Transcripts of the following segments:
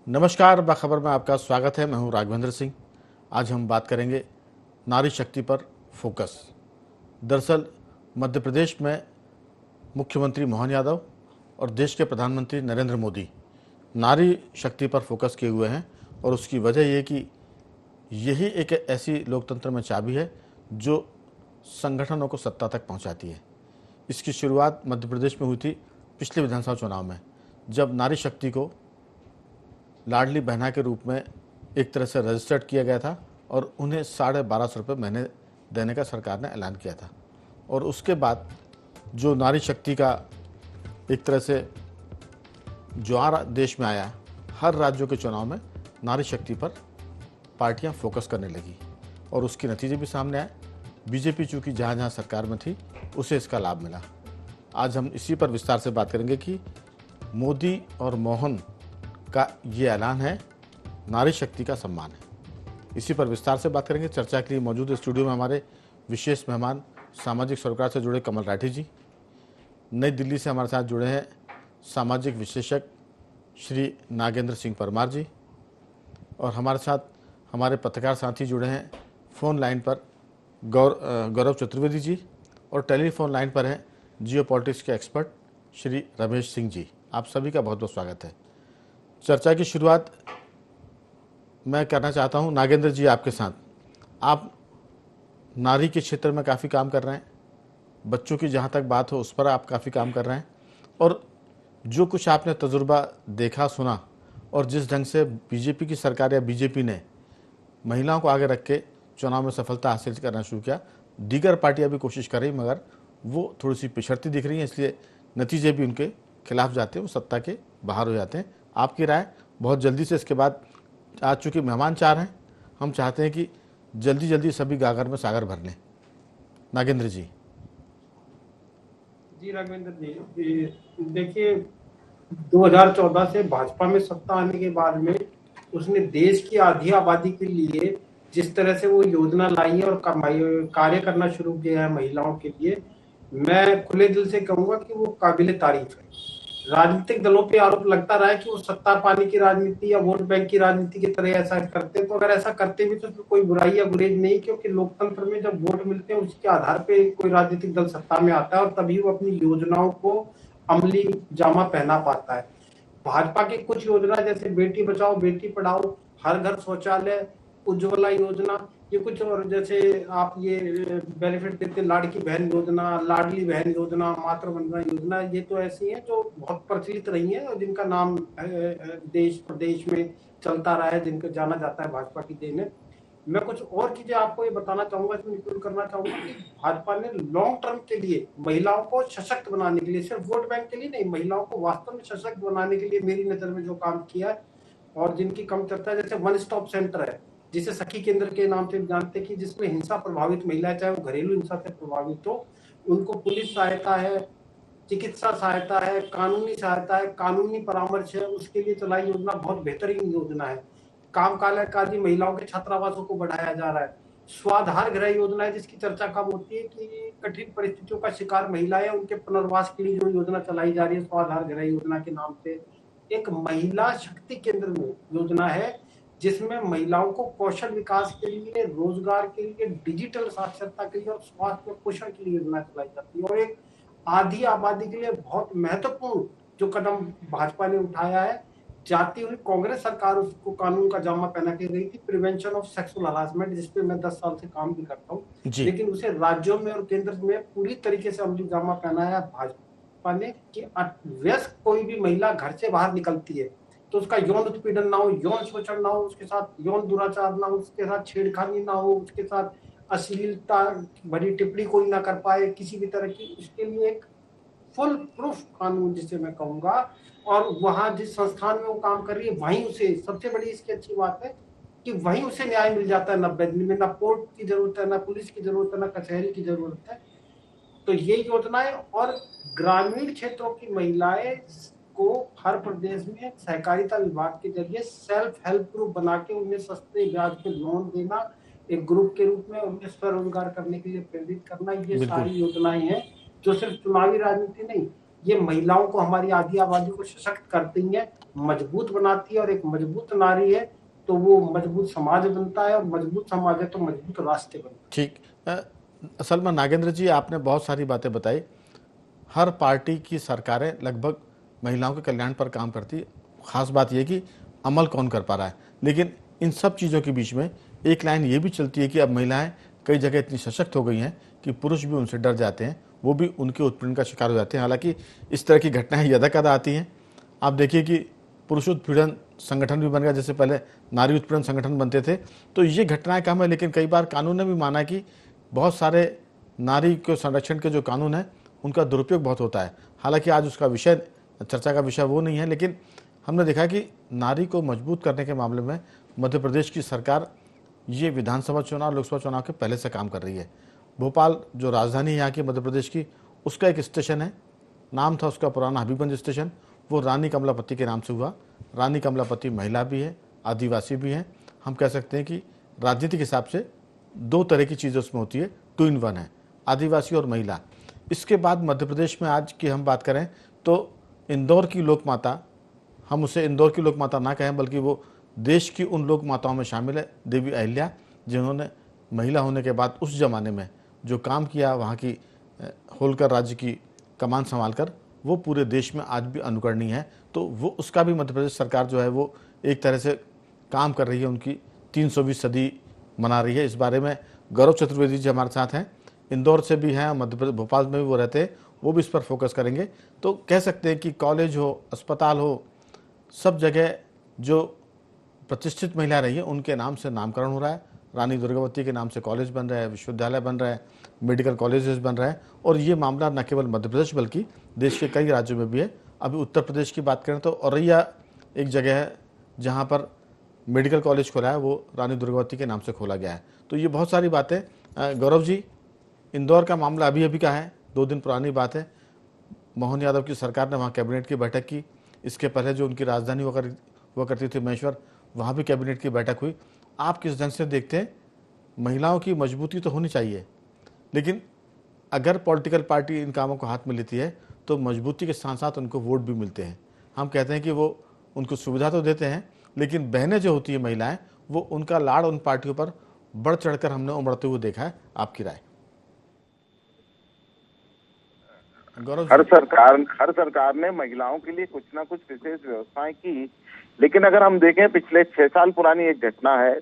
नमस्कार, बाखबर में आपका स्वागत है। मैं हूं राघवेंद्र सिंह। आज हम बात करेंगे नारी शक्ति पर फोकस। दरअसल मध्य प्रदेश में मुख्यमंत्री मोहन यादव और देश के प्रधानमंत्री नरेंद्र मोदी नारी शक्ति पर फोकस किए हुए हैं और उसकी वजह ये कि यही एक ऐसी लोकतंत्र में चाबी है जो संगठनों को सत्ता तक पहुंचाती है। इसकी शुरुआत मध्य प्रदेश में हुई थी पिछले विधानसभा चुनाव में, जब नारी शक्ति को लाडली बहना के रूप में एक तरह से रजिस्टर्ड किया गया था और उन्हें 1250 रुपये महीने देने का सरकार ने ऐलान किया था। और उसके बाद जो नारी शक्ति का एक तरह से ज्वार देश में आया, हर राज्यों के चुनाव में नारी शक्ति पर पार्टियां फोकस करने लगी और उसके नतीजे भी सामने आए। बीजेपी चूँकि जहाँ जहाँ सरकार में थी उसे इसका लाभ मिला। आज हम इसी पर विस्तार से बात करेंगे कि मोदी और मोहन का ये ऐलान है, नारी शक्ति का सम्मान है। इसी पर विस्तार से बात करेंगे। चर्चा के लिए मौजूद स्टूडियो में हमारे विशेष मेहमान सामाजिक सरोकार से जुड़े कमल राठी जी, नई दिल्ली से हमारे साथ जुड़े हैं सामाजिक विश्लेषक श्री नागेंद्र सिंह परमार जी, और हमारे साथ हमारे पत्रकार साथी जुड़े हैं फ़ोन लाइन पर गौरव चतुर्वेदी जी, और टेलीफोन लाइन पर हैं जियो पॉलिटिक्स के एक्सपर्ट श्री रमेश सिंह जी। आप सभी का बहुत बहुत स्वागत है। चर्चा की शुरुआत मैं करना चाहता हूं नागेंद्र जी आपके साथ। आप नारी के क्षेत्र में काफ़ी काम कर रहे हैं, बच्चों की जहां तक बात हो उस पर आप काफ़ी काम कर रहे हैं, और जो कुछ आपने तजुर्बा देखा सुना और जिस ढंग से बीजेपी की सरकार या बीजेपी ने महिलाओं को आगे रख के चुनाव में सफलता हासिल करना शुरू किया, दीगर पार्टियां भी कोशिश कर रही मगर वो थोड़ी सी पिछड़ती दिख रही हैं, इसलिए नतीजे भी उनके खिलाफ जाते हैं, वो सत्ता के बाहर हो जाते हैं। आपकी राय बहुत जल्दी से। इसके बाद आज चूँकि मेहमान 4 हैं, हम चाहते हैं कि जल्दी जल्दी सभी गागर में सागर भर लें। नागेंद्र जी। जी राघवेंद्र जी, देखिए 2014 से भाजपा में सत्ता आने के बाद में उसने देश की आधी आबादी के लिए जिस तरह से वो योजना लाई है और कार्य करना शुरू किया है महिलाओं के लिए, मैं खुले दिल से कहूंगा कि वो काबिले तारीफ है। राजनीतिक दलों पे आरोप लगता रहा है कि वो सत्ता पाने की राजनीति या वोट बैंक की राजनीति की तरह ऐसा करते हैं, तो अगर ऐसा करते भी तो कोई बुराई या गुरेज नहीं, क्योंकि लोकतंत्र में जब वोट मिलते हैं उसके आधार पे कोई राजनीतिक दल सत्ता में आता है और तभी वो अपनी योजनाओं को अमली जामा पहना पाता है। भाजपा की कुछ योजना जैसे बेटी बचाओ बेटी पढ़ाओ, हर घर शौचालय, उज्ज्वला योजना, ये कुछ, और जैसे आप ये बेनिफिट देते लाड़की बहन योजना, लाडली बहन योजना, मातृ वंदना योजना, ये तो ऐसी हैं जो बहुत प्रचलित रही हैं और जिनका नाम देश प्रदेश में चलता रहा है, जिनको जाना जाता है भाजपा की देन है। मैं कुछ और चीजें आपको ये बताना चाहूंगा, इसमें इंक्लूड करना चाहूंगा कि भाजपा ने लॉन्ग टर्म के लिए महिलाओं को सशक्त बनाने के लिए, सिर्फ वोट बैंक के लिए नहीं, महिलाओं को वास्तव में सशक्त बनाने के लिए मेरी नजर में जो काम किया है और जिनकी कम चर्चा, जैसे वन स्टॉप सेंटर है जिसे सखी केंद्र के नाम से जानते हैं, कि जिसमें हिंसा प्रभावित महिलाएं, चाहे वो घरेलू हिंसा से प्रभावित हो, उनको पुलिस सहायता है, चिकित्सा सहायता है, कानूनी सहायता है, कानूनी परामर्श है, उसके लिए चलाई योजना बहुत बेहतरीन योजना है। काम काजी महिलाओं के छात्रावासों को बढ़ाया जा रहा है। स्वाधार गृह योजना है जिसकी चर्चा कम होती है, कि कठिन परिस्थितियों का शिकार महिलाएं उनके पुनर्वास के लिए जो योजना चलाई जा रही है स्वाधार गृह योजना के नाम से। एक महिला शक्ति केंद्र में योजना है जिसमें महिलाओं को कौशल विकास के लिए, रोजगार के लिए, डिजिटल साक्षरता के लिए और स्वास्थ्य में पोषण के लिए योजना चलाई जाती है। और एक आधी आबादी के लिए बहुत महत्वपूर्ण जो कदम भाजपा ने उठाया है, जाती हुई कांग्रेस सरकार उसको कानून का जामा पहना के गई थी, प्रिवेंशन ऑफ सेक्सुअल हरासमेंट, जिसपे मैं 10 साल से काम भी करता हूँ, लेकिन उसे राज्यों में और केंद्र में पूरी तरीके से अमली जामा पहनाया भाजपा ने, कि वयस्क कोई भी महिला घर से बाहर निकलती है तो उसका यौन उत्पीड़न ना हो, यौन शोषण ना हो, उसके साथ यौन दुराचार ना हो, उसके साथ छेड़खानी ना हो, उसके साथ अश्लीलता भरी टिप्पणी कोई ना कर पाए किसी भी तरह की, उसके लिए एक फुल प्रूफ कानून जिसे मैं कहूंगा। और वहां जिस संस्थान में वो काम कर रही है वहीं उसे, सबसे बड़ी इसकी अच्छी बात है कि वहीं उसे न्याय मिल जाता है 90 दिन में, ना कोर्ट की जरूरत है, ना पुलिस की जरूरत है, ना कचहरी की जरूरत है। तो ये योजनाएं, और ग्रामीण क्षेत्रों की महिलाएं को हर प्रदेश में सहकारिता विभाग के जरिए सेल्फ हेल्प ग्रुप बना के उन्हें सस्ते ब्याज पे लोन देना, एक ग्रुप के रूप में उन्हें स्वरोजगार करने के लिए प्रेरित करना, ये सारी योजनाएं हैं जो सिर्फ चुनावी राजनीति नहीं, ये महिलाओं को, हमारी आधी आबादी को सशक्त करती है, मजबूत बनाती है, और एक मजबूत नारी है तो वो मजबूत समाज बनता है, और मजबूत समाज है तो मजबूत राष्ट्र बनता है। ठीक। असल में नागेंद्र जी, आपने बहुत सारी बातें बताई। हर पार्टी की सरकारें लगभग महिलाओं के कल्याण पर काम करती है। खास बात यह कि अमल कौन कर पा रहा है। लेकिन इन सब चीज़ों के बीच में एक लाइन ये भी चलती है कि अब महिलाएं कई जगह इतनी सशक्त हो गई हैं कि पुरुष भी उनसे डर जाते हैं, वो भी उनके उत्पीड़न का शिकार हो जाते हैं। हालांकि इस तरह की घटनाएं यदाकदा आती हैं। आप देखिए कि पुरुष उत्पीड़न संगठन भी बन गया, जैसे पहले नारी उत्पीड़न संगठन बनते थे। तो ये घटनाएं कम है, लेकिन कई बार कानून ने भी माना कि बहुत सारे नारी के संरक्षण के जो कानून है उनका दुरुपयोग बहुत होता है। हालांकि आज उसका विषय, चर्चा का विषय वो नहीं है, लेकिन हमने देखा कि नारी को मजबूत करने के मामले में मध्य प्रदेश की सरकार ये विधानसभा चुनाव, लोकसभा चुनाव के पहले से काम कर रही है। भोपाल जो राजधानी है यहाँ की मध्य प्रदेश की, उसका एक स्टेशन है, नाम था उसका पुराना हबीबगंज स्टेशन, वो रानी कमलापति के नाम से हुआ। रानी कमलापति महिला भी है, आदिवासी भी हैं। हम कह सकते हैं कि राजनीतिक हिसाब से दो तरह की चीज़ें उसमें होती है, 2 in 1 है, आदिवासी और महिला। इसके बाद मध्य प्रदेश में आज की हम बात करें तो इंदौर की लोक माता, हम उसे इंदौर की लोक माता ना कहें बल्कि वो देश की उन लोक माताओं में शामिल है, देवी अहिल्या, जिन्होंने महिला होने के बाद उस जमाने में जो काम किया, वहाँ की होलकर राज्य की कमान संभाल कर, वो पूरे देश में आज भी अनुकरणीय है। तो वो उसका भी मध्य प्रदेश सरकार जो है वो एक तरह से काम कर रही है, उनकी 320वीं सदी मना रही है। इस बारे में गौरव चतुर्वेदी जी हमारे साथ हैं, इंदौर से भी हैं, मध्य प्रदेश भोपाल में भी वो रहते हैं, वो भी इस पर फोकस करेंगे। तो कह सकते हैं कि कॉलेज हो, अस्पताल हो, सब जगह जो प्रतिष्ठित महिला रही है उनके नाम से नामकरण हो रहा है। रानी दुर्गावती के नाम से कॉलेज बन रहे हैं, विश्वविद्यालय बन रहे हैं, मेडिकल कॉलेजेस बन रहे हैं। और ये मामला न केवल मध्य प्रदेश बल्कि देश के कई राज्यों में भी है। अभी उत्तर प्रदेश की बात करें तो औरैया एक जगह है जहाँ पर मेडिकल कॉलेज खोला है, वो रानी दुर्गावती के नाम से खोला गया है। तो ये बहुत सारी बातें। गौरव जी, इंदौर का मामला अभी अभी का है, 2 दिन पुरानी बात है। मोहन यादव की सरकार ने वहाँ कैबिनेट की बैठक की। इसके पहले जो उनकी राजधानी हुआ करती थी महेश्वर, वहाँ भी कैबिनेट की बैठक हुई। आप किस ढंग से देखते हैं? महिलाओं की मजबूती तो होनी चाहिए, लेकिन अगर पॉलिटिकल पार्टी इन कामों को हाथ में लेती है तो मजबूती के साथ साथ उनको वोट भी मिलते हैं। हम कहते हैं कि वो उनको सुविधा तो देते हैं, लेकिन बहनें जो होती है महिलाएं, वो उनका लाड़ उन पार्टियों पर बढ़ चढ़कर हमने उमड़ते हुए देखा है। आपकी राय? गौरव हर जी। सरकार ने महिलाओं के लिए कुछ ना कुछ विशेष व्यवस्थाएं की, लेकिन अगर हम देखें पिछले 6 साल पुरानी एक घटना है।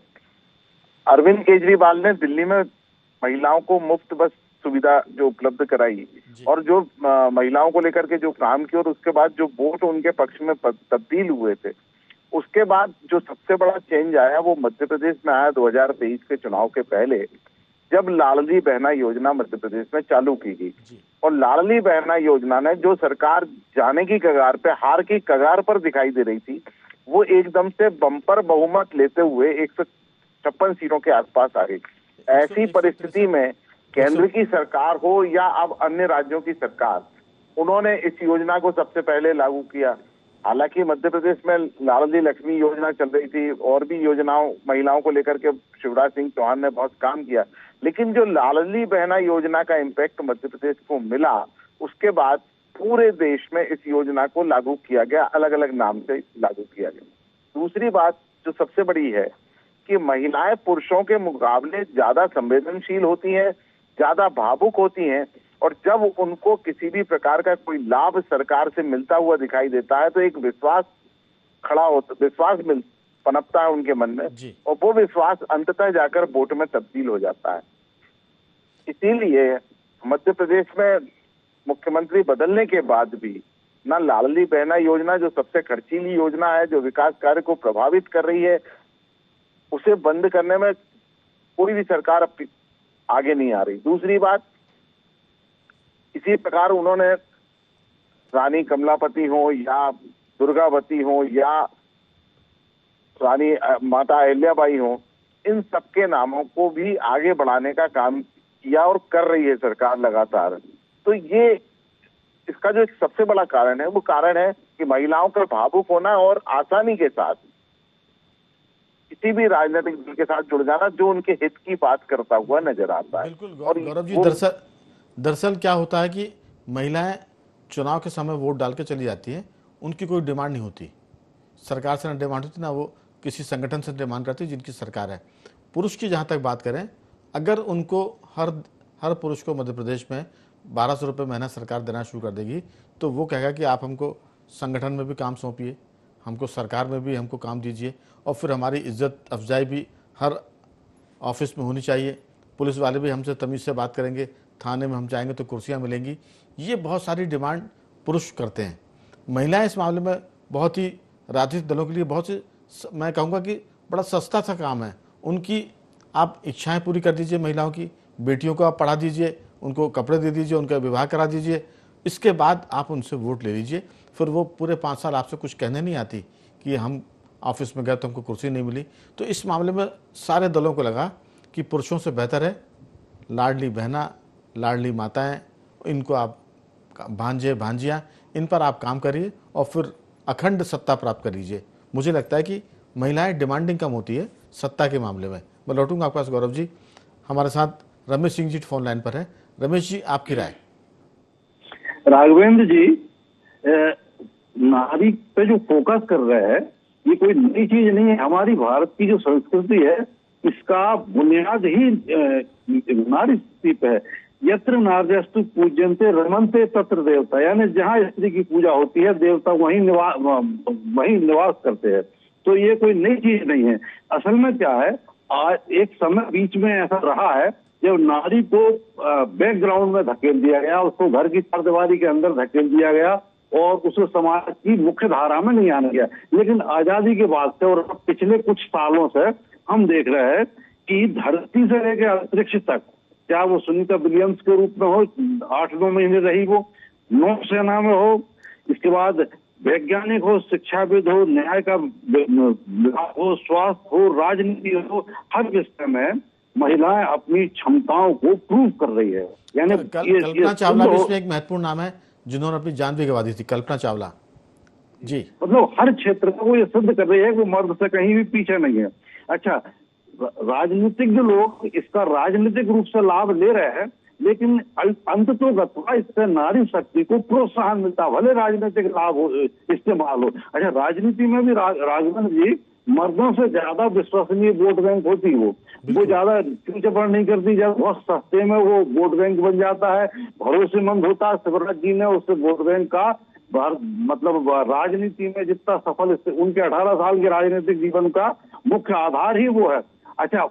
अरविंद केजरीवाल ने दिल्ली में महिलाओं को मुफ्त बस सुविधा जो उपलब्ध कराई और जो महिलाओं को लेकर के जो काम किया, और उसके बाद जो वोट उनके पक्ष में तब्दील हुए थे, उसके बाद जो सबसे बड़ा चेंज आया वो मध्य प्रदेश में आया 2023 के चुनाव के पहले, जब लाडली बहना योजना मध्य प्रदेश में चालू की गई। और लाडली बहना योजना ने जो सरकार जाने की कगार पे, हार की कगार पर दिखाई दे रही थी, वो एकदम से बम्पर बहुमत लेते हुए 156 सीटों के आसपास आ गई। ऐसी परिस्थिति में केंद्र की सरकार हो या अब अन्य राज्यों की सरकार, उन्होंने इस योजना को सबसे पहले लागू किया। हालांकि मध्य प्रदेश में लाडली लक्ष्मी योजना चल रही थी और भी योजनाओं महिलाओं को लेकर के शिवराज सिंह चौहान ने बहुत काम किया, लेकिन जो लाडली बहना योजना का इम्पैक्ट मध्य प्रदेश को मिला, उसके बाद पूरे देश में इस योजना को लागू किया गया, अलग अलग नाम से लागू किया गया। दूसरी बात जो सबसे बड़ी है कि महिलाएं पुरुषों के मुकाबले ज्यादा संवेदनशील होती हैं, ज्यादा भावुक होती हैं, और जब उनको किसी भी प्रकार का कोई लाभ सरकार से मिलता हुआ दिखाई देता है तो एक विश्वास पनपता है उनके मन में, और वो विश्वास अंततः जाकर वोट में तब्दील हो जाता है। इसीलिए मध्य प्रदेश में मुख्यमंत्री बदलने के बाद भी ना लाडली बहना योजना, जो सबसे खर्चीली योजना है, जो विकास कार्य को प्रभावित कर रही है, उसे बंद करने में कोई भी सरकार आगे नहीं आ रही। दूसरी बात, इसी प्रकार उन्होंने रानी कमलापति हो या दुर्गावती हो या रानी माता अहिल्याबाई हो, इन सबके नामों को भी आगे बढ़ाने का काम किया और कर रही है सरकार लगातार। तो ये इसका जो एक सबसे बड़ा कारण है, वो कारण है कि महिलाओं का भावुक होना और आसानी के साथ किसी भी राजनीतिक दल के साथ जुड़ जाना जो उनके हित की बात करता हुआ नजर आता है। बिल्कुल और गौरव जी, दरअसल क्या होता है कि महिलाएं चुनाव के समय वोट डाल के चली जाती हैं, उनकी कोई डिमांड नहीं होती, सरकार से ना डिमांड होती, ना वो किसी संगठन से डिमांड करती जिनकी सरकार है। पुरुष की जहाँ तक बात करें, अगर उनको हर पुरुष को मध्य प्रदेश में 1200 रुपये महीना सरकार देना शुरू कर देगी, तो वो कहेगा कि आप हमको संगठन में भी काम सौंपिए, हमको सरकार में भी हमको काम दीजिए, और फिर हमारी इज्जत अफजाई भी हर ऑफिस में होनी चाहिए, पुलिस वाले भी हमसे तमीज़ से बात करेंगे, थाने में हम जाएंगे तो कुर्सियाँ मिलेंगी। ये बहुत सारी डिमांड पुरुष करते हैं। महिलाएं इस मामले में बहुत ही राजनीतिक दलों के लिए बहुत ही, मैं कहूँगा कि बड़ा सस्ता सा काम है। उनकी आप इच्छाएं पूरी कर दीजिए, महिलाओं की, बेटियों को आप पढ़ा दीजिए, उनको कपड़े दे दीजिए, उनका विवाह करा दीजिए, इसके बाद आप उनसे वोट ले लीजिए। फिर वो पूरे 5 साल आपसे कुछ कहने नहीं आती कि हम ऑफिस में गए तो हमको कुर्सी नहीं मिली। तो इस मामले में सारे दलों को लगा कि पुरुषों से बेहतर है लाडली बहना, लाडली माताएं, इनको आप भांजे भांजियाँ, इन पर आप काम करिए और फिर अखंड सत्ता प्राप्त कर लीजिए। मुझे लगता है कि महिलाएं डिमांडिंग कम होती है सत्ता के मामले में। मैं लौटूंगा आपके पास गौरव जी। हमारे साथ रमेश सिंह जी फोन लाइन पर है। रमेश जी, आपकी राय। राघवेंद्र जी, नारी पे जो फोकस कर रहे हैं ये कोई नई चीज नहीं है। हमारी भारत की जो संस्कृति है इसका बुनियाद ही नारी शक्ति पे है। यत्र नार्यस्तु पूज्यन्ते रमन्ते तत्र देवता, यानी जहाँ स्त्री की पूजा होती है देवता वहीं निवास करते हैं। तो ये कोई नई चीज नहीं है। असल में क्या है, आज एक समय बीच में ऐसा रहा है जब नारी को बैकग्राउंड में धकेल दिया गया, उसको घर की चारदीवारी के अंदर धकेल दिया गया और उसे समाज की मुख्य धारा में नहीं आने गया। लेकिन आजादी के बाद से और पिछले कुछ सालों से हम देख रहे हैं कि धरती से लेकर अंतरिक्ष तक, चाहे वो सुनीता विलियम्स के रूप में हो, 8-9 महीने रही, वो नौसेना में हो, इसके बाद वैज्ञानिक हो, शिक्षाविद हो, न्याय का विभाग हो, स्वास्थ्य हो, राजनीति हो, हर विषय में महिलाएं अपनी क्षमताओं को प्रूव कर रही है। यानी कल्पना चावला भी इसमें एक महत्वपूर्ण नाम है जिन्होंने अपनी जान भी गंवा दी थी, कल्पना चावला जी। मतलब हर क्षेत्र में वो ये सिद्ध कर रही है कि मर्द से कहीं भी पीछे नहीं है। अच्छा, राजनीतिक लोग इसका राजनीतिक रूप से लाभ ले रहे हैं, लेकिन अंततोगत्वा इससे नारी शक्ति को प्रोत्साहन मिलता, भले राजनीतिक लाभ हो, इस्तेमाल हो। अच्छा, राजनीति में भी राघवेंद्र जी मर्दों से ज्यादा विश्वसनीय वोट बैंक होती है। वो ज्यादा चूचपड़ नहीं करती, जब बहुत सस्ते में वो वोट बैंक बन जाता है, भरोसेमंद होता है। शिवराज जी ने उससे वोट बैंक का मतलब राजनीति में जितना सफल, उनके 18 साल के राजनीतिक जीवन का मुख्य आधार ही वो है। अच्छा,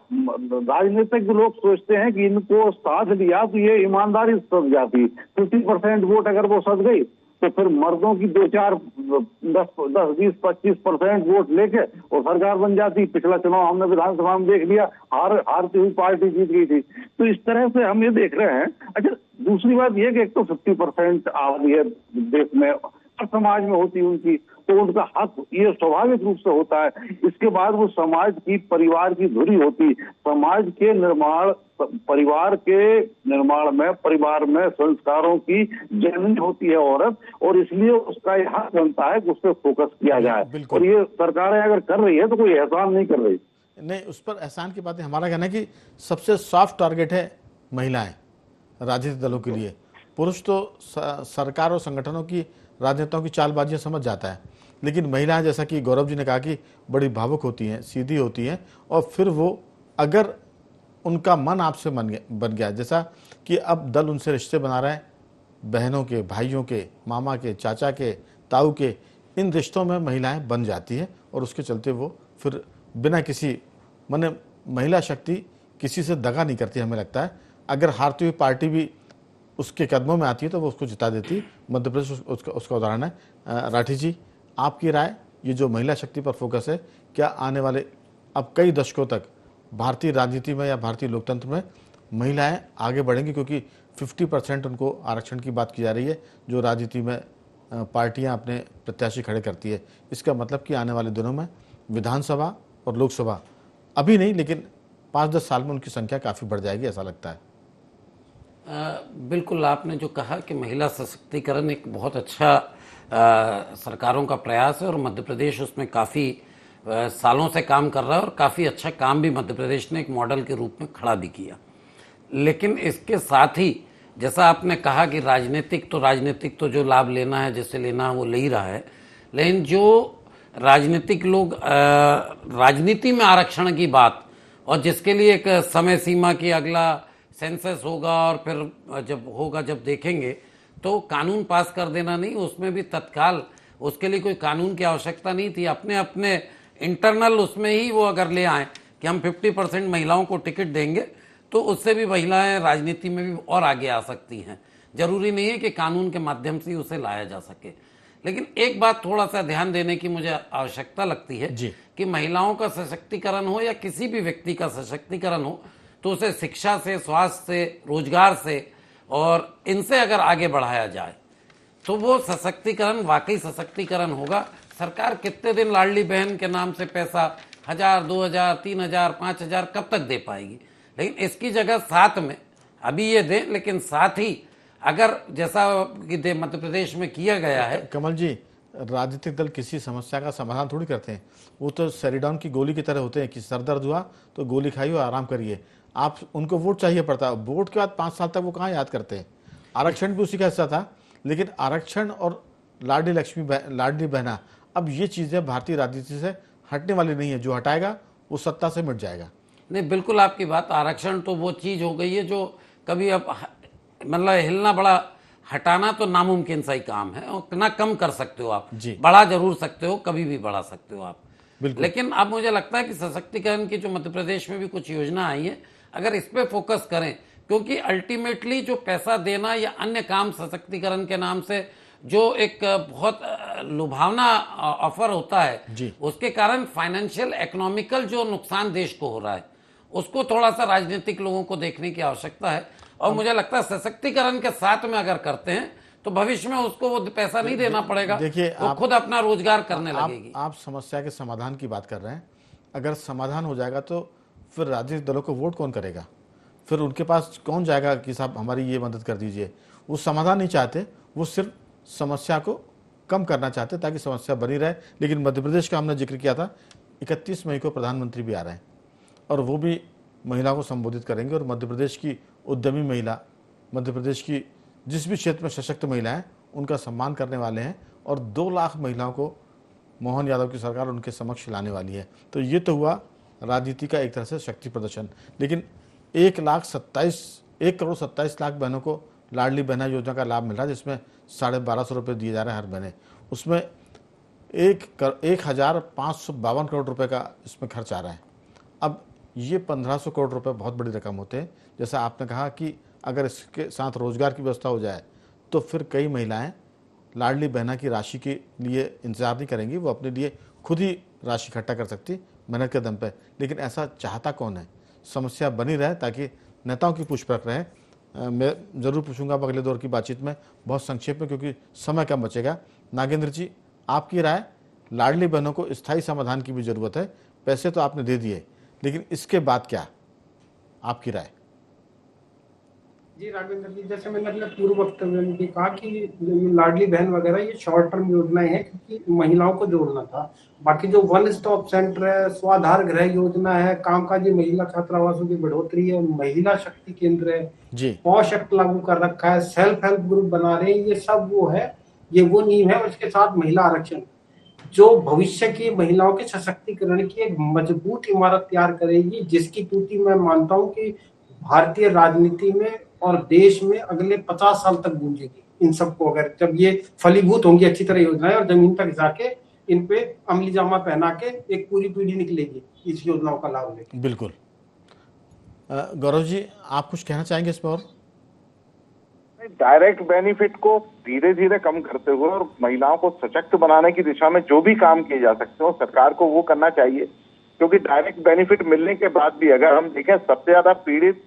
राजनीतिक लोग सोचते हैं कि इनको साथ लिया तो ये ईमानदारी सध जाती। 50% वोट अगर वो सध गई तो फिर मर्दों की 2-4, 10, 20, 25% वोट लेके और सरकार बन जाती। पिछला चुनाव हमने विधानसभा में देख लिया, हारती हुई पार्टी जीत गई थी। तो इस तरह से हम ये देख रहे हैं। अच्छा, दूसरी बात यह कि एक तो 50% आबादी है देश में, हर समाज में होती उनकी, तो उनका हक ये स्वाभाविक रूप से होता है। इसके बाद वो समाज की, परिवार की धुरी होती। समाज के निर्माण, परिवार के निर्माण में, परिवार में संस्कारों की जननी होती है औरत, और इसलिए उसका ये हक बनता है कि उस पर फोकस किया जाए। और ये सरकारें अगर कर रही है तो कोई एहसान नहीं कर रही। नहीं, उस पर एहसान की बात है। हमारा कहना है कि सबसे सॉफ्ट टारगेट है महिलाएं राजनीतिक दलों के लिए। पुरुष तो सरकार और संगठनों की, राजनेताओं की चालबाजियां समझ जाता है, लेकिन महिलाएं, जैसा कि गौरव जी ने कहा, कि बड़ी भावुक होती हैं, सीधी होती हैं, और फिर वो अगर उनका मन आपसे बन गया, जैसा कि अब दल उनसे रिश्ते बना रहे हैं, बहनों के, भाइयों के, मामा के, चाचा के, ताऊ के, इन रिश्तों में महिलाएं बन जाती हैं, और उसके चलते वो फिर बिना किसी, माने महिला शक्ति किसी से दगा नहीं करती। हमें लगता है अगर हारती हुई पार्टी भी उसके कदमों में आती है तो वो उसको जिता देती। मध्य प्रदेश उसका उदाहरण है। राठी जी, आपकी राय, ये जो महिला शक्ति पर फोकस है, क्या आने वाले अब कई दशकों तक भारतीय राजनीति में या भारतीय लोकतंत्र में महिलाएं आगे बढ़ेंगी? क्योंकि 50% उनको आरक्षण की बात की जा रही है, जो राजनीति में पार्टियां अपने प्रत्याशी खड़े करती है। इसका मतलब कि आने वाले दिनों में विधानसभा और लोकसभा, अभी नहीं लेकिन 5-10 साल में उनकी संख्या काफ़ी बढ़ जाएगी, ऐसा लगता है। बिल्कुल, आपने जो कहा कि महिला सशक्तिकरण एक बहुत अच्छा सरकारों का प्रयास है, और मध्य प्रदेश उसमें काफ़ी सालों से काम कर रहा है, और काफ़ी अच्छा काम भी मध्य प्रदेश ने एक मॉडल के रूप में खड़ा भी किया। लेकिन इसके साथ ही जैसा आपने कहा कि राजनीतिक तो जो लाभ लेना है, जिससे लेना है वो ले ही रहा है, लेकिन जो राजनीतिक लोग राजनीति में आरक्षण की बात, और जिसके लिए एक समय सीमा की अगला सेंसस होगा और फिर जब देखेंगे तो कानून पास कर देना नहीं, उसमें भी तत्काल उसके लिए कोई कानून की आवश्यकता नहीं थी। अपने अपने इंटरनल उसमें ही वो अगर ले आए कि हम 50% महिलाओं को टिकट देंगे तो उससे भी महिलाएं राजनीति में भी और आगे आ सकती हैं। जरूरी नहीं है कि कानून के माध्यम से उसे लाया जा सके। लेकिन एक बात थोड़ा सा ध्यान देने की मुझे आवश्यकता लगती है कि महिलाओं का सशक्तिकरण हो या किसी भी व्यक्ति का सशक्तिकरण हो तो उसे शिक्षा से, स्वास्थ्य से, रोजगार से और इनसे अगर आगे बढ़ाया जाए तो वो सशक्तिकरण वाकई सशक्तिकरण होगा। सरकार कितने दिन लाडली बहन के नाम से पैसा 1000, 2000, 3000, 5000 कब तक दे पाएगी? लेकिन इसकी जगह साथ में अभी ये दें, लेकिन साथ ही अगर जैसा कि मध्य प्रदेश में किया गया है। कमल जी, राजनीतिक दल किसी समस्या का समाधान थोड़ी करते हैं, वो तो सेरिडॉन की गोली की तरह होते हैं कि सर दर्द हुआ तो गोली खाइए और आराम करिए। आप उनको वोट चाहिए पड़ता है, वोट के बाद 5 साल तक वो कहाँ याद करते हैं। आरक्षण भी उसी का हिस्सा था, लेकिन आरक्षण और लाडली बहना, अब ये चीज़ें भारतीय राजनीति से हटने वाली नहीं है। जो हटाएगा वो सत्ता से मिट जाएगा। नहीं, बिल्कुल आपकी बात। आरक्षण तो वो चीज़ हो गई है जो कभी अब मतलब हिलना बड़ा, हटाना तो नामुमकिन सा ही काम है, और ना कम कर सकते हो आप, बढ़ा जरूर सकते हो, कभी भी बढ़ा सकते हो आप। लेकिन अब मुझे लगता है कि सशक्तिकरण की जो मध्य प्रदेश में भी कुछ योजना आई है, अगर इस पे फोकस करें, क्योंकि अल्टीमेटली जो पैसा देना या अन्य काम सशक्तिकरण के नाम से जो एक बहुत लुभावना ऑफर होता है, उसके कारण फाइनेंशियल इकोनॉमिकल जो नुकसान देश को हो रहा है, उसको थोड़ा सा राजनीतिक लोगों को देखने की आवश्यकता है। और मुझे लगता है सशक्तिकरण के साथ में अगर करते हैं तो भविष्य में उसको वो पैसा नहीं देना पड़ेगा। देखिए, वो खुद अपना रोजगार करने लगेगी। आप समस्या के समाधान की बात कर रहे हैं। अगर समाधान हो जाएगा तो फिर राजनीतिक दलों को वोट कौन करेगा? फिर उनके पास कौन जाएगा कि साहब हमारी ये मदद कर दीजिए? वो समाधान नहीं चाहते, वो सिर्फ समस्या को कम करना चाहते ताकि समस्या बनी रहे। लेकिन मध्य प्रदेश का हमने जिक्र किया था, 31 मई को प्रधानमंत्री भी आ रहे हैं और वो भी महिला को संबोधित करेंगे। और मध्य प्रदेश की उद्यमी महिला, मध्य प्रदेश की जिस भी क्षेत्र में सशक्त महिलाएं, उनका सम्मान करने वाले हैं। और 2 लाख महिलाओं को मोहन यादव की सरकार उनके समक्ष लाने वाली है। तो ये तो हुआ राजनीति का एक तरह से शक्ति प्रदर्शन। लेकिन 1 करोड़ 27 लाख बहनों को लाडली बहना योजना का लाभ मिल रहा है, जिसमें 1250 रुपये दिए जा रहे हैं हर महीने। उसमें 1552 करोड़ रुपए का इसमें खर्च आ रहा है। अब ये 1500 करोड़ रुपए बहुत बड़ी रकम होते हैं। जैसा आपने कहा कि अगर इसके साथ रोजगार की व्यवस्था हो जाए तो फिर कई महिलाएं लाडली बहना की राशि के लिए इंतजार नहीं करेंगी, वो अपने लिए खुद ही राशि इकट्ठा कर सकती मेहनत के दम पे। लेकिन ऐसा चाहता कौन है? समस्या बनी रहे ताकि नेताओं की पूछपरख रहे। मैं ज़रूर पूछूंगा अब अगले दौर की बातचीत में, बहुत संक्षेप में, क्योंकि समय कम बचेगा। नागेंद्र जी, आपकी राय, लाडली बहनों को स्थायी समाधान की भी ज़रूरत है। पैसे तो आपने दे दिए, लेकिन इसके बाद क्या, आपकी राय? जी राघवेंद्र जी, जैसे मैंने अपने पूर्व वक्तव्य में भी कहा कि लाडली बहन वगैरह ये शॉर्ट टर्म योजनाएं हैं, क्योंकि महिलाओं को जोड़ना था। बाकी जो वन स्टॉप सेंटर है, स्वाधार गृह योजना है, कामकाजी महिला छात्रावासों की बढ़ोतरी है, महिला शक्ति केंद्र है, पौष एक्ट लागू कर रखा है, सेल्फ हेल्प ग्रुप बना रहे हैं, ये सब वो है, ये वो नींव है। और इसके साथ महिला आरक्षण जो भविष्य की महिलाओं के सशक्तिकरण की एक मजबूत इमारत तैयार करेगी, जिसकी टूटी मैं मानता हूँ कि भारतीय राजनीति में और देश में अगले 50 साल तक गूंजेगी। इन सबको अगर जब ये फलीभूत होंगी अच्छी तरह योजनाएं और जमीन तक जाके इन पे अमली जामा पहना के एक पूरी पीढ़ी निकलेगी इस योजनाओं का लाभ लेके। बिल्कुल। गौरव जी, आप कुछ कहना चाहेंगे इस पर? डायरेक्ट बेनिफिट को धीरे धीरे कम करते हुए और महिलाओं को सशक्त बनाने की दिशा में जो भी काम किए जा सकते हो सरकार को वो करना चाहिए। क्योंकि डायरेक्ट बेनिफिट मिलने के बाद भी अगर हम देखें, सबसे ज्यादा पीड़ित,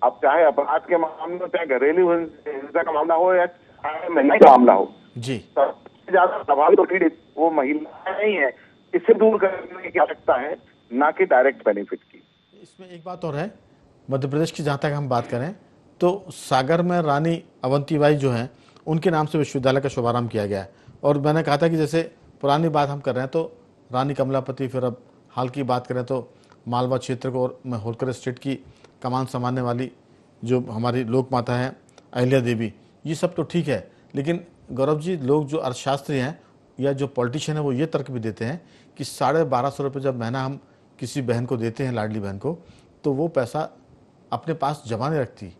अब चाहे अपराध के मामले में, चाहे घरेलू हिंसा का मामला हो या चाहे महंगाई का मामला हो, जी, सबसे ज्यादा प्रभावित और पीड़ित वो महिलाएं ही है। इससे दूर करने की आवश्यकता है, ना कि डायरेक्ट बेनिफिट की। इसमें एक बात और है, मध्य प्रदेश की जहाँ तक हम बात करें तो सागर में रानी अवंतीबाई जो हैं, उनके नाम से विश्वविद्यालय का शुभारंभ किया गया है। और मैंने कहा था कि जैसे पुरानी बात हम कर रहे हैं तो रानी कमलापति, फिर अब हाल की बात करें तो मालवा क्षेत्र को और होलकर स्टेट की कमान संभालने वाली जो हमारी लोक माता हैं अहिल्या देवी, ये सब तो ठीक है, लेकिन गौरव जी, लोग जो अर्थशास्त्री हैं या जो पॉलिटिशियन है वो ये तर्क भी देते हैं कि 1250 रुपये जब महीना हम किसी बहन को देते हैं, लाडली बहन को, तो वो पैसा अपने पास जमा नहीं रखती,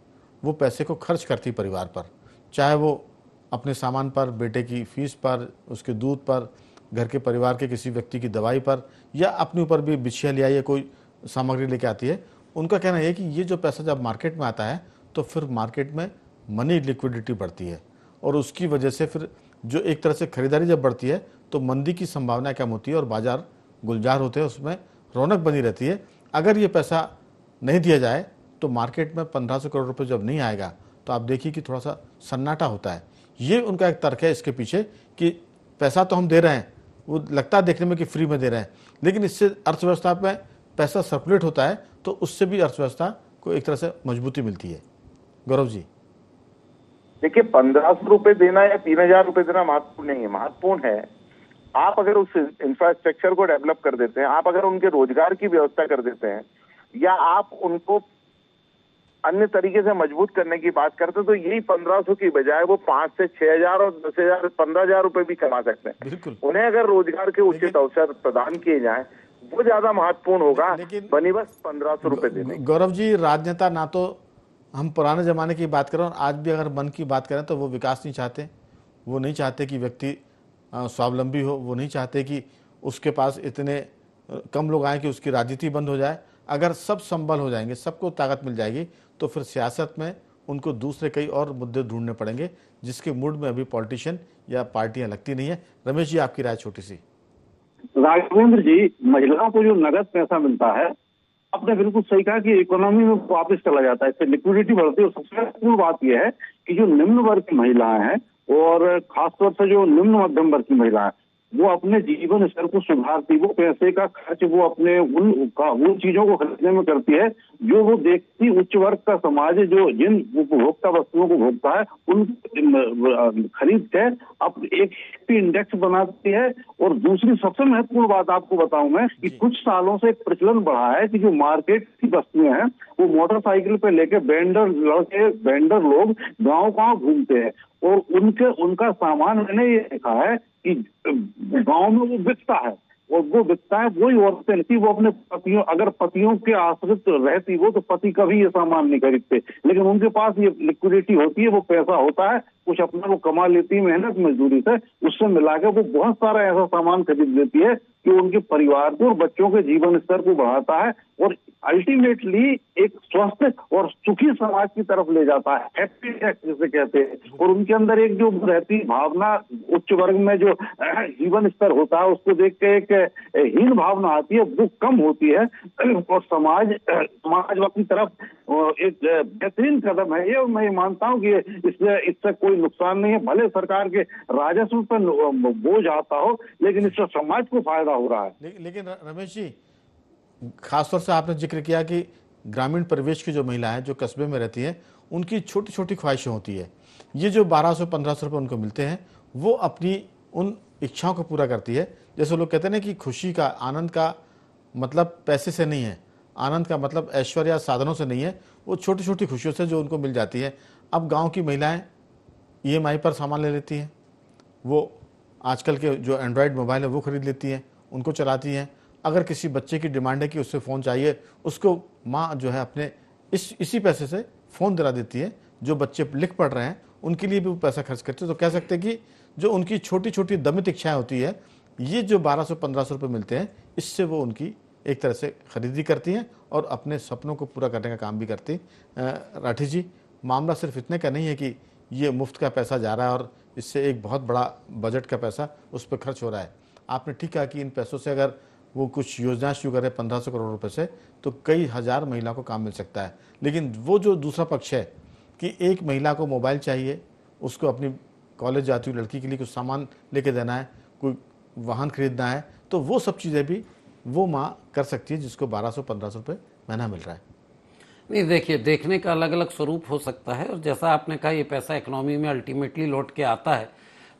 वो पैसे को खर्च करती परिवार पर, चाहे वो अपने सामान पर, बेटे की फीस पर, उसके दूध पर, घर के परिवार के किसी व्यक्ति की दवाई पर, या अपने ऊपर भी बिछिया ले आई या कोई सामग्री लेके आती है। उनका कहना है कि ये जो पैसा जब मार्केट में आता है तो फिर मार्केट में मनी लिक्विडिटी बढ़ती है, और उसकी वजह से फिर जो एक तरह से खरीदारी जब बढ़ती है तो मंदी की संभावना कम होती है और बाजार गुलजार होते हैं, उसमें रौनक बनी रहती है। अगर ये पैसा नहीं दिया जाए तो मार्केट में 1500 करोड़ रुपए जब नहीं आएगा तो आप देखिए कि थोड़ा सा सन्नाटा होता है। ये उनका एक तर्क है इसके पीछे कि पैसा तो हम दे रहे हैं, वो लगता है देखने में कि फ्री में दे रहे हैं, लेकिन इससे अर्थव्यवस्था में पैसा सर्कुलेट होता है तो उससे भी अर्थव्यवस्था को एक तरह से मजबूती मिलती है। गौरव जी, देखिए 1500 रुपए देना या 3000 रुपए देना महत्वपूर्ण नहीं है, महत्वपूर्ण है आप अगर उस इंफ्रास्ट्रक्चर को डेवलप कर देते हैं, आप अगर उनके रोजगार की व्यवस्था कर देते हैं, या आप उनको अन्य तरीके से मजबूत करने की बात करते हैं, तो यही 1500 की बजाय वो 5 से 6000 और 10,000 15,000 रुपए भी कमा सकते हैं। बिल्कुल। उन्हें अगर रोजगार के उचित अवसर प्रदान किए जाएं वो ज्यादा महत्वपूर्ण होगा, बनी बस 1500 रुपए देने। गौरव जी, राजनेता ना तो हम पुराने ज़माने की बात करें और आज भी अगर मन की बात करें तो वो विकास नहीं चाहते, वो नहीं चाहते कि व्यक्ति स्वावलंबी हो, वो नहीं चाहते कि उसके पास इतने कम लोग आए कि उसकी राजनीति बंद हो जाए। अगर सब संबल हो जाएंगे, सबको ताकत मिल जाएगी, तो फिर सियासत में उनको दूसरे कई और मुद्दे ढूंढने पड़ेंगे जिसके मूड में अभी पॉलिटिशियन या पार्टियां लगती नहीं है। रमेश जी, आपकी राय छोटी सी। राघवेंद्र जी, महिलाओं को जो नगद पैसा मिलता है, आपने बिल्कुल सही कहा कि इकोनॉमी में वापस चला जाता है, इससे लिक्विडिटी बढ़ती है। और सबसे महत्वपूर्ण बात यह है कि जो निम्न वर्ग की महिलाएं हैं और खासतौर से जो निम्न मध्यम वर्ग की महिलाएं, वो अपने जीवन स्तर को सुधारती, वो पैसे का खर्च वो अपने उन चीजों को खरीदने में करती है जो वो देखती उच्च वर्ग का समाज जो जिन उपभोक्ता वस्तुओं को भोगता है उन खरीद के अब एक इंडेक्स बनाती है। और दूसरी सबसे महत्वपूर्ण बात आपको बताऊं मैं कि कुछ सालों से एक प्रचलन बढ़ा है कि जो मार्केट की वस्तुएं हैं वो मोटरसाइकिल पे लेके वेंडर लोग गांव घूमते हैं और उनका सामान मैंने ये देखा है कि गांव में वो बिकता है, और वो बिकता है वही औरतें नहीं, वो अपने पतियों, अगर पतियों के आश्रित रहती वो तो पति कभी ये सामान नहीं खरीदते, लेकिन उनके पास ये लिक्विडिटी होती है, वो पैसा होता है, कुछ अपना वो कमा लेती है मेहनत मजदूरी से, उससे मिलाकर वो बहुत सारा ऐसा सामान खरीद लेती है कि उनके परिवार को और बच्चों के जीवन स्तर को बढ़ाता है और अल्टीमेटली एक स्वस्थ और सुखी समाज की तरफ ले जाता है, हैप्पी टैक्स जिसे कहते हैं। और उनके अंदर एक जो रहती भावना, उच्च वर्ग में जो जीवन स्तर होता है उसको देख के एक हीन भावना आती है, वो कम होती है और समाज की तरफ एक बेहतरीन कदम है ये। और मैं मानता हूँ कि इससे कोई नुकसान नहीं है, भले सरकार के राजस्व पर बोझ आता हो, लेकिन इससे समाज को फायदा हो रहा है। लेकिन रमेश जी, खासतौर से आपने जिक्र किया कि ग्रामीण परिवेश की जो महिलाएं जो कस्बे में रहती हैं उनकी छोटी छोटी ख्वाहिशें होती है, ये जो 1200-1500 रुपये उनको मिलते हैं वो अपनी उन इच्छाओं को पूरा करती है। जैसे लोग कहते हैं ना कि खुशी का, आनंद का मतलब पैसे से नहीं है, आनंद का मतलब ऐश्वर्य या साधनों से नहीं है, वो छोटी छोटी खुशियों से जो उनको मिल जाती है। अब गाँव की महिलाएँ EMI पर सामान ले लेती हैं, वो आजकल के जो एंड्रॉयड मोबाइल है वो ख़रीद लेती हैं, उनको चलाती हैं। अगर किसी बच्चे की डिमांड है कि उससे फ़ोन चाहिए, उसको माँ जो है अपने इसी पैसे से फ़ोन दिला देती है। जो बच्चे लिख पढ़ रहे हैं उनके लिए भी वो पैसा खर्च करते हैं। तो कह सकते हैं कि जो उनकी छोटी छोटी दमित इच्छाएँ होती है, ये जो 1200-1500 रुपये मिलते हैं, इससे वो उनकी एक तरह से खरीदी करती हैं और अपने सपनों को पूरा करने का काम भी करती। राठी जी, मामला सिर्फ इतने का नहीं है कि ये मुफ्त का पैसा जा रहा है और इससे एक बहुत बड़ा बजट का पैसा उस पर खर्च हो रहा है। आपने ठीक कहा कि इन पैसों से अगर वो कुछ योजना शुरू करें 1500 करोड़ रुपए से, तो कई हज़ार महिला को काम मिल सकता है। लेकिन वो जो दूसरा पक्ष है कि एक महिला को मोबाइल चाहिए, उसको अपनी कॉलेज जाती हुई लड़की के लिए कुछ सामान लेके देना है, कोई वाहन खरीदना है, तो वो सब चीज़ें भी वो माँ कर सकती है जिसको 1200-1500 रुपये महीना मिल रहा है। नहीं, देखिए, देखने का अलग अलग स्वरूप हो सकता है और जैसा आपने कहा ये पैसा इकोनॉमी में अल्टीमेटली लौट के आता है,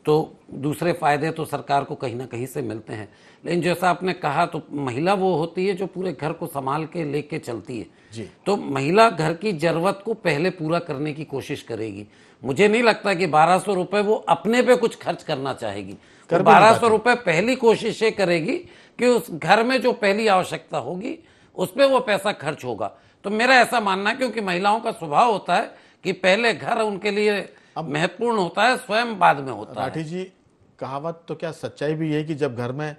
तो दूसरे फायदे तो सरकार को कहीं ना कहीं से मिलते हैं। लेकिन जैसा आपने कहा, तो महिला वो होती है जो पूरे घर को संभाल के लेके चलती है जी। तो महिला घर की जरूरत को पहले पूरा करने की कोशिश करेगी। मुझे नहीं लगता कि 1200 रुपए वो अपने पे कुछ खर्च करना चाहेगी। कर तो भी नहीं 1200 पाती। रुपए पहली कोशिश ये करेगी कि उस घर में जो पहली आवश्यकता होगी उस पर वो पैसा खर्च होगा। तो मेरा ऐसा मानना है, क्योंकि महिलाओं का स्वभाव होता है कि पहले घर उनके लिए महत्वपूर्ण होता है, स्वयं बाद में होता है। राठी जी, कहावत तो क्या सच्चाई भी है कि जब घर में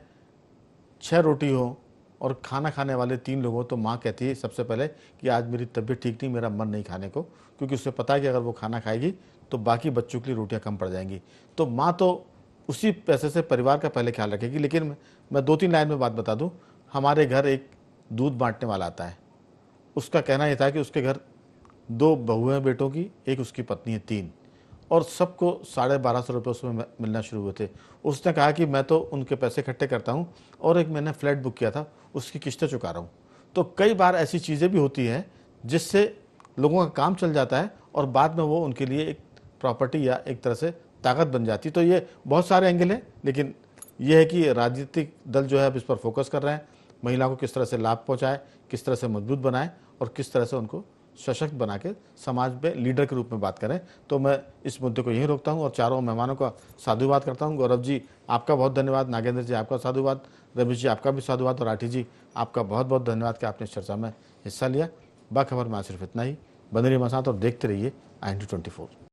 6 रोटी हो और खाना खाने वाले 3 लोग हो तो माँ कहती है सबसे पहले कि आज मेरी तबीयत ठीक नहीं, मेरा मन नहीं खाने को, क्योंकि उसे पता है कि अगर वो खाना खाएगी तो बाकी बच्चों के लिए रोटियां कम पड़ जाएंगी। तो माँ तो उसी पैसे से परिवार का पहले ख्याल रखेगी। लेकिन मैं 2-3 लाइन में बात बता दूं, हमारे घर एक दूध बांटने वाला आता है। उसका कहना यह था कि उसके घर 2 बहू हैं बेटों की, एक उसकी पत्नी है, 3, और सबको 1250 रुपये उसमें मिलना शुरू हुए थे। उसने कहा कि मैं तो उनके पैसे इकट्ठे करता हूँ और एक मैंने फ्लैट बुक किया था उसकी किस्तें चुका रहा हूँ। तो कई बार ऐसी चीज़ें भी होती हैं जिससे लोगों का काम चल जाता है और बाद में वो उनके लिए एक प्रॉपर्टी या एक तरह से ताकत बन जाती। तो ये बहुत सारे एंगल हैं, लेकिन ये है कि राजनीतिक दल जो है अब इस पर फोकस कर रहे हैं, महिला को किस तरह से लाभ पहुँचाए, किस तरह से मजबूत बनाए और किस तरह से उनको सशक्त बना के समाज में लीडर के रूप में बात करें। तो मैं इस मुद्दे को यहीं रोकता हूं और चारों मेहमानों का साधुवाद करता हूं। गौरव जी, आपका बहुत धन्यवाद। नागेंद्र जी, आपका साधुवाद। रमेश जी, आपका भी साधुवाद। और राठी जी, आपका बहुत बहुत धन्यवाद कि आपने इस चर्चा में हिस्सा लिया। बाखबर में आज सिर्फ इतना ही। बने रहिए हमारे साथ और देखते रहिए IND24।